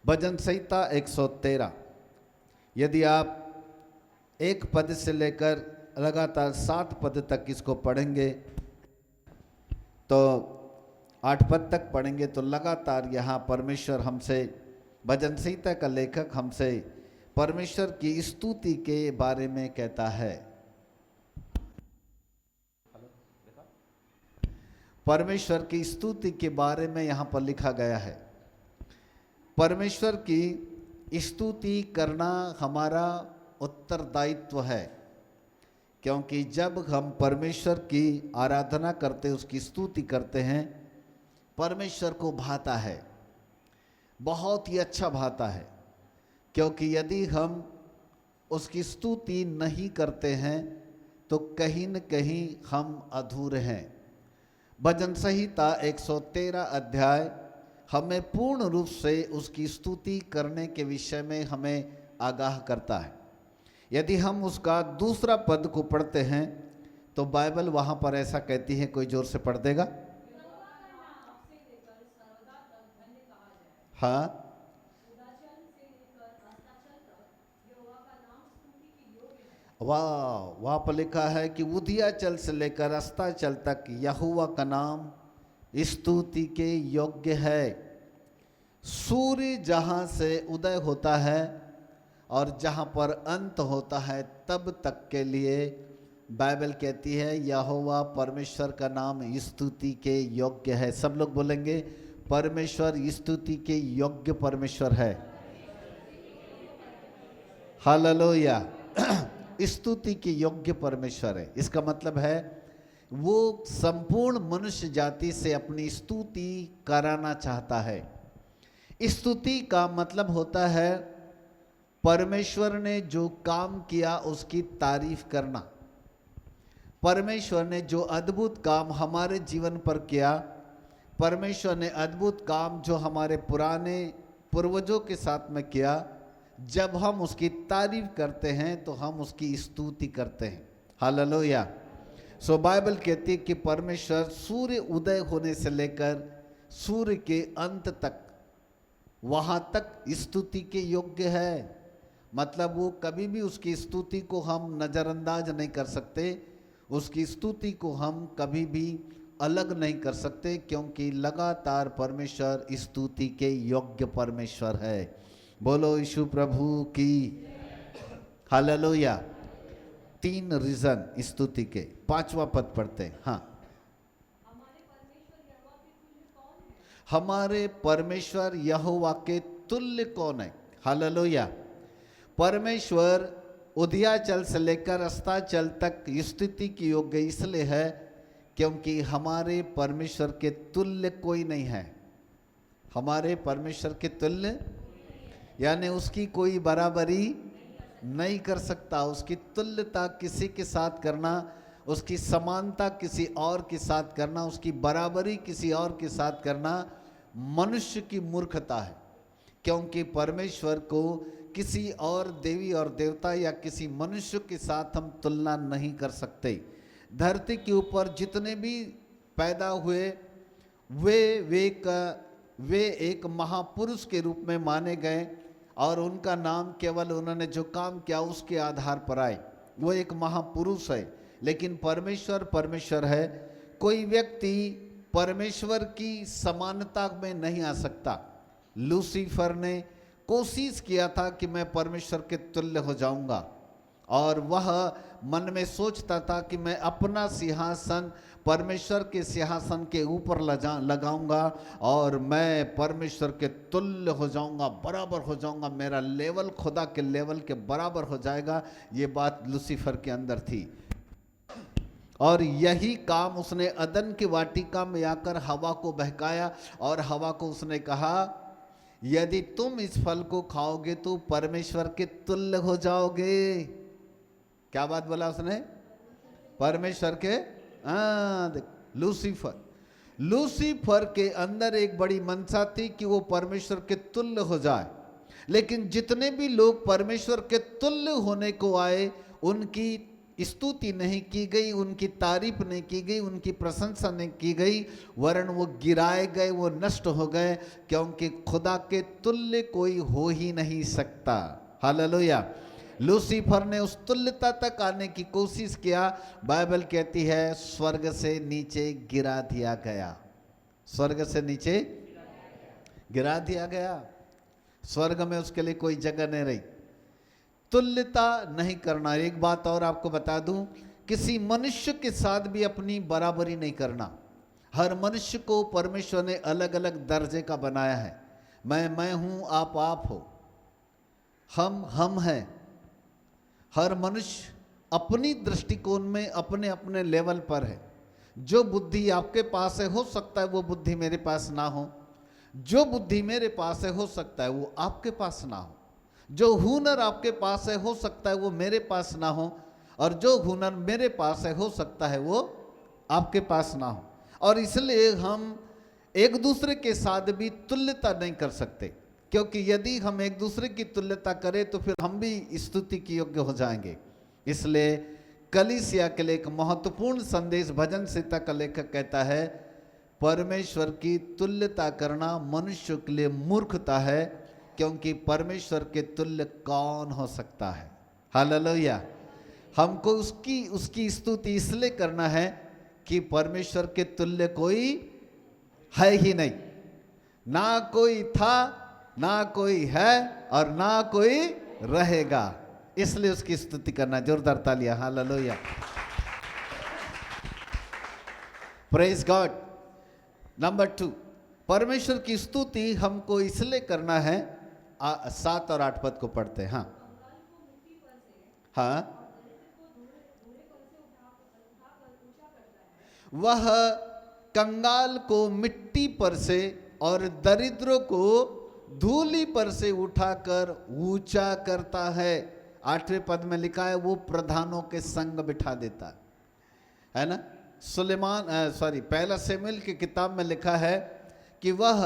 भजन संहिता 113। यदि आप एक पद से लेकर लगातार 7 पद तक इसको पढ़ेंगे तो 8 पद तक पढ़ेंगे तो लगातार यहाँ परमेश्वर हमसे, भजन संहिता का लेखक हमसे परमेश्वर की स्तुति के बारे में कहता है। परमेश्वर की स्तुति के बारे में यहाँ पर लिखा गया है। परमेश्वर की स्तुति करना हमारा उत्तरदायित्व है, क्योंकि जब हम परमेश्वर की आराधना करते, उसकी स्तुति करते हैं, परमेश्वर को भाता है, बहुत ही अच्छा भाता है। क्योंकि यदि हम उसकी स्तुति नहीं करते हैं तो कहीं न कहीं हम अधूरे हैं। भजन संहिता 113 अध्याय हमें पूर्ण रूप से उसकी स्तुति करने के विषय में हमें आगाह करता है। यदि हम उसका दूसरा पद को पढ़ते हैं तो बाइबल वहाँ पर ऐसा कहती है, कोई जोर से पढ़ देगा? हाँ, वाह, वहाँ पर लिखा है कि उदयाचल से लेकर अस्ताचल तक यहोवा का नाम स्तुति के योग्य है। सूर्य जहाँ से उदय होता है और जहाँ पर अंत होता है तब तक के लिए बाइबल कहती है यहोवा परमेश्वर का नाम स्तुति के योग्य है। सब लोग बोलेंगे, परमेश्वर स्तुति के योग्य परमेश्वर है। हालेलुया। स्तुति के योग्य परमेश्वर है। इसका मतलब है वो संपूर्ण मनुष्य जाति से अपनी स्तुति कराना चाहता है। स्तुति का मतलब होता है परमेश्वर ने जो काम किया उसकी तारीफ करना। परमेश्वर ने जो अद्भुत काम हमारे जीवन पर किया, परमेश्वर ने अद्भुत काम जो हमारे पुराने पूर्वजों के साथ में किया, जब हम उसकी तारीफ करते हैं तो हम उसकी स्तुति करते हैं। हालेलुया। सो बाइबल कहती है कि परमेश्वर सूर्य उदय होने से लेकर सूर्य के अंत तक, वहाँ तक स्तुति के योग्य है। मतलब वो कभी भी उसकी स्तुति को हम नज़रअंदाज नहीं कर सकते, उसकी स्तुति को हम कभी भी अलग नहीं कर सकते, क्योंकि लगातार परमेश्वर स्तुति के योग्य परमेश्वर है। बोलो यीशु प्रभु की। हालेलुया। 3 रीजन स्तुति के। 5वां पद पढ़ते हैं। हाँ, हमारे परमेश्वर यहोवा के तुल्य कौन है? हालेलुया। परमेश्वर उदयाचल से लेकर अस्ताचल तक स्तुति की योग्य इसलिए है क्योंकि हमारे परमेश्वर के तुल्य कोई नहीं है। हमारे परमेश्वर के तुल्य यानी उसकी कोई बराबरी नहीं कर सकता। उसकी तुल्यता किसी के साथ करना, उसकी समानता किसी और के साथ करना, उसकी बराबरी किसी और के साथ करना मनुष्य की मूर्खता है। क्योंकि परमेश्वर को किसी और देवी और देवता या किसी मनुष्य के साथ हम तुलना नहीं कर सकते। धरती के ऊपर जितने भी पैदा हुए वे एक महापुरुष के रूप में माने गए और उनका नाम केवल उन्होंने जो काम किया उसके आधार पर आए। वो एक महापुरुष है। लेकिन परमेश्वर परमेश्वर है। कोई व्यक्ति परमेश्वर की समानता में नहीं आ सकता। लूसीफर ने कोशिश किया था कि मैं परमेश्वर के तुल्य हो जाऊंगा, और वह मन में सोचता था कि मैं अपना सिंहासन परमेश्वर के सिंहासन के ऊपर लगाऊंगा और मैं परमेश्वर के तुल्य हो जाऊंगा, बराबर हो जाऊंगा, मेरा लेवल खुदा के लेवल के बराबर हो जाएगा। ये बात लूसीफर के अंदर थी और यही काम उसने अदन की वाटिका में आकर हवा को बहकाया और हवा को उसने कहा यदि तुम इस फल को खाओगे तो परमेश्वर के तुल्य हो जाओगे। क्या बात बोला उसने? परमेश्वर के। लूसीफर के अंदर एक बड़ी मनसा थी कि वो परमेश्वर के तुल्य हो जाए। लेकिन जितने भी लोग परमेश्वर के तुल्य होने को आए, उनकी स्तुति नहीं की गई, उनकी तारीफ नहीं की गई, उनकी प्रशंसा नहीं की गई, वरन वो गिराए गए, वो नष्ट हो गए, क्योंकि खुदा के तुल्य कोई हो ही नहीं सकता। हालेलुया। लूसीफर ने उस तुल्यता तक आने की कोशिश किया, बाइबल कहती है स्वर्ग से नीचे गिरा दिया गया, स्वर्ग से नीचे गिरा दिया गया, स्वर्ग में उसके लिए कोई जगह नहीं रही। तुल्यता नहीं करना। एक बात और आपको बता दूं, किसी मनुष्य के साथ भी अपनी बराबरी नहीं करना। हर मनुष्य को परमेश्वर ने अलग अलग दर्जे का बनाया है। मैं हूं, आप हो, हम हैं। हर मनुष्य अपनी दृष्टिकोण में अपने अपने लेवल पर है। जो बुद्धि आपके पास है, हो सकता है वो बुद्धि मेरे पास ना हो, जो बुद्धि मेरे पास है हो सकता है वो आपके पास ना हो, जो हुनर आपके पास है हो सकता है वो मेरे पास ना हो, और जो हुनर मेरे पास है हो सकता है वो आपके पास ना हो। और इसलिए हम एक दूसरे के साथ भी तुल्यता नहीं कर सकते, क्योंकि यदि हम एक दूसरे की तुल्यता करें तो फिर हम भी स्तुति के योग्य हो जाएंगे। इसलिए कलीसिया के लिए एक महत्वपूर्ण संदेश भजन संहिता का लेखक कहता है, परमेश्वर की तुल्यता करना मनुष्य के लिए मूर्खता है, क्योंकि परमेश्वर के तुल्य कौन हो सकता है। हालेलुया। हमको उसकी स्तुति इसलिए करना है कि परमेश्वर के तुल्य कोई है ही नहीं, ना कोई था, ना कोई है, और ना कोई रहेगा। इसलिए उसकी स्तुति करना। जोरदार तालियां। हालेलुया। Praise God. नंबर 2, परमेश्वर की स्तुति हमको इसलिए करना है, 7 और 8 पद को पढ़ते हैं। हाँ, वह कंगाल को मिट्टी पर से और दरिद्रों को धूली पर से उठाकर ऊंचा करता है। 8वें पद में लिखा है वो प्रधानों के संग बिठा देता है ना। पहला शमूएल की किताब में लिखा है कि वह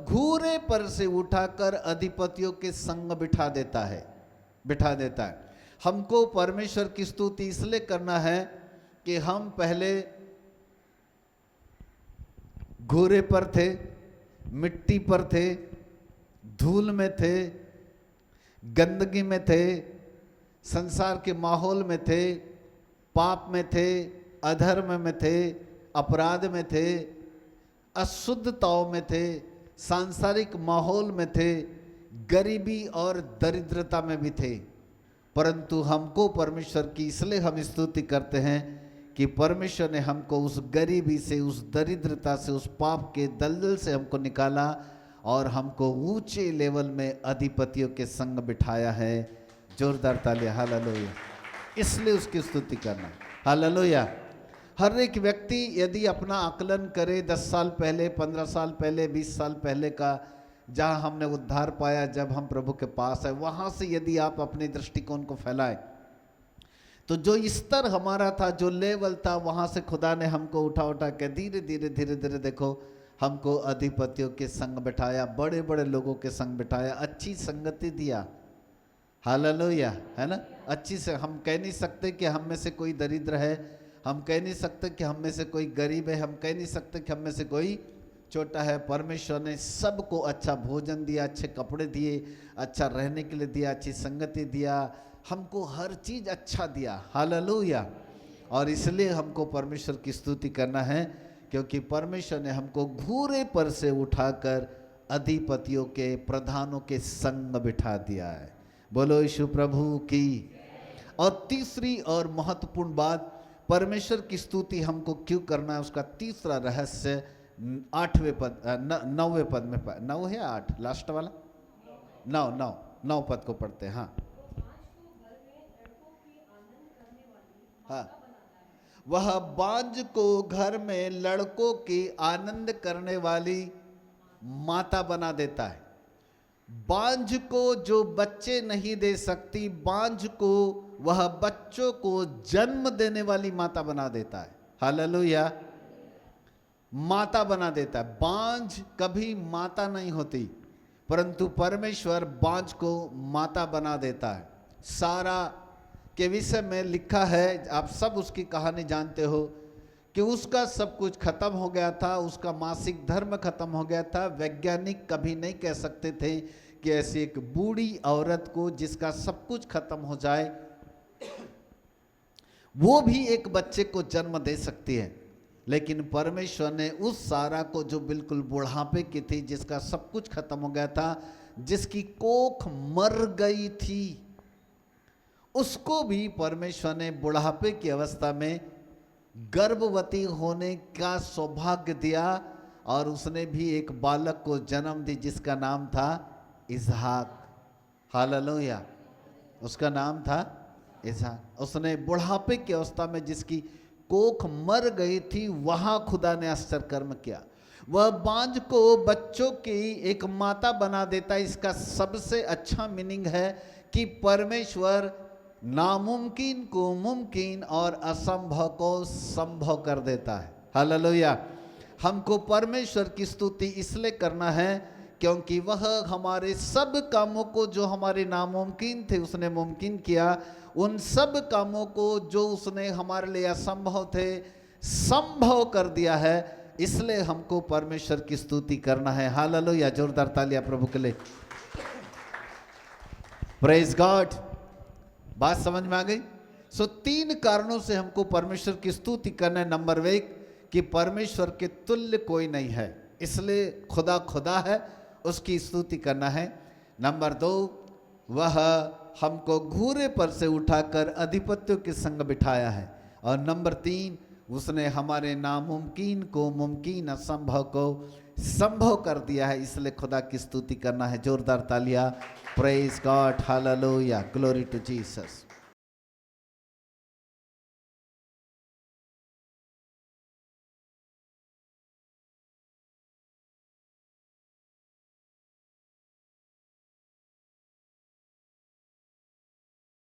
घूरे पर से उठाकर अधिपतियों के संग बिठा देता है। हमको परमेश्वर की स्तुति इसलिए करना है कि हम पहले घूरे पर थे, मिट्टी पर थे, धूल में थे, गंदगी में थे, संसार के माहौल में थे, पाप में थे, अधर्म में थे, अपराध में थे, अशुद्धताओं में थे, सांसारिक माहौल में थे, गरीबी और दरिद्रता में भी थे। परंतु हमको परमेश्वर की इसलिए हम स्तुति करते हैं कि परमेश्वर ने हमको उस गरीबी से, उस दरिद्रता से, उस पाप के दलदल से हमको निकाला और हमको ऊंचे लेवल में अधिपतियों के संग बिठाया है। जोरदार तालियां। हालेलुया। इसलिए उसकी स्तुति करना। हालेलुया। हर एक व्यक्ति यदि अपना आकलन करे 10 साल पहले, 15 साल पहले, 20 साल पहले का, जहां हमने उद्धार पाया, जब हम प्रभु के पास है, वहां से यदि आप अपने दृष्टिकोण को फैलाए तो जो स्तर हमारा था, जो लेवल था, वहां से खुदा ने हमको उठा के धीरे धीरे देखो हमको अधिपतियों के संग बिठाया, बड़े बड़े लोगों के संग बिठाया, अच्छी संगति दिया। हालेलुया। है ना। अच्छी से हम कह नहीं सकते कि हम में से कोई दरिद्र है, हम कह नहीं सकते कि हम में से कोई गरीब है, हम कह नहीं सकते कि हम में से कोई छोटा है। परमेश्वर ने सबको अच्छा भोजन दिया, अच्छे कपड़े दिए, अच्छा रहने के लिए दिया, अच्छी संगति दिया, हमको हर चीज अच्छा दिया। हालेलुया। और इसलिए हमको परमेश्वर की स्तुति करना है, क्योंकि परमेश्वर ने हमको घूरे पर से उठाकर अधिपतियों के, प्रधानों के संग बिठा दिया है। बोलो यीशु प्रभु की। और तीसरी और महत्वपूर्ण बात, परमेश्वर की स्तुति हमको क्यों करना है, उसका तीसरा रहस्य 9वें पद में 9 है 8 लास्ट वाला 9 पद को पढ़ते हैं। हाँ, वह बांझ को घर में लड़कों की आनंद करने वाली माता बना देता है। बांझ को जो बच्चे नहीं दे सकती, बांझ को वह बच्चों को जन्म देने वाली माता बना देता है। हालेलुया। माता बना देता है। बांझ कभी माता नहीं होती, परंतु परमेश्वर बांझ को माता बना देता है। सारा के विषय में लिखा है, आप सब उसकी कहानी जानते हो कि उसका सब कुछ खत्म हो गया था, उसका मासिक धर्म खत्म हो गया था। वैज्ञानिक कभी नहीं कह सकते थे कि ऐसी एक बूढ़ी औरत को जिसका सब कुछ खत्म हो जाए वो भी एक बच्चे को जन्म दे सकती है। लेकिन परमेश्वर ने उस सारा को जो बिल्कुल बुढ़ापे की थी, जिसका सब कुछ खत्म हो गया था, जिसकी कोख मर गई थी, उसको भी परमेश्वर ने बुढ़ापे की अवस्था में गर्भवती होने का सौभाग्य दिया और उसने भी एक बालक को जन्म दी जिसका नाम था इसहाक। हालेलुया, उसका नाम था इसहाक। उसने बुढ़ापे की अवस्था में जिसकी कोख मर गई थी वहां खुदा ने आश्चर्य कर्म किया। वह बांझ को बच्चों की एक माता बना देता। इसका सबसे अच्छा मीनिंग है कि परमेश्वर नामुमकिन को मुमकिन और असंभव को संभव कर देता है। हालेलुया। हमको परमेश्वर की स्तुति इसलिए करना है क्योंकि वह हमारे सब कामों को जो हमारे नामुमकिन थे उसने मुमकिन किया। उन सब कामों को जो उसने हमारे लिए असंभव थे संभव कर दिया है। इसलिए हमको परमेश्वर की स्तुति करना है। हालेलुया। जोरदार तालियां प्रभु के लिए। Praise God. बात समझ में आ गई? सो 3 कारणों से हमको परमेश्वर की स्तुति करना है। नंबर 1 कि परमेश्वर के तुल्य कोई नहीं है, इसलिए खुदा खुदा है, उसकी स्तुति करना है। नंबर 2 वह हमको घूरे पर से उठाकर अधिपत्यों के संग बिठाया है। और नंबर 3 उसने हमारे नामुमकिन को मुमकिन, असंभव को संभव कर दिया है, इसलिए खुदा की स्तुति करना है। जोरदार तालियां। Praise God. Hallelujah. Glory to Jesus.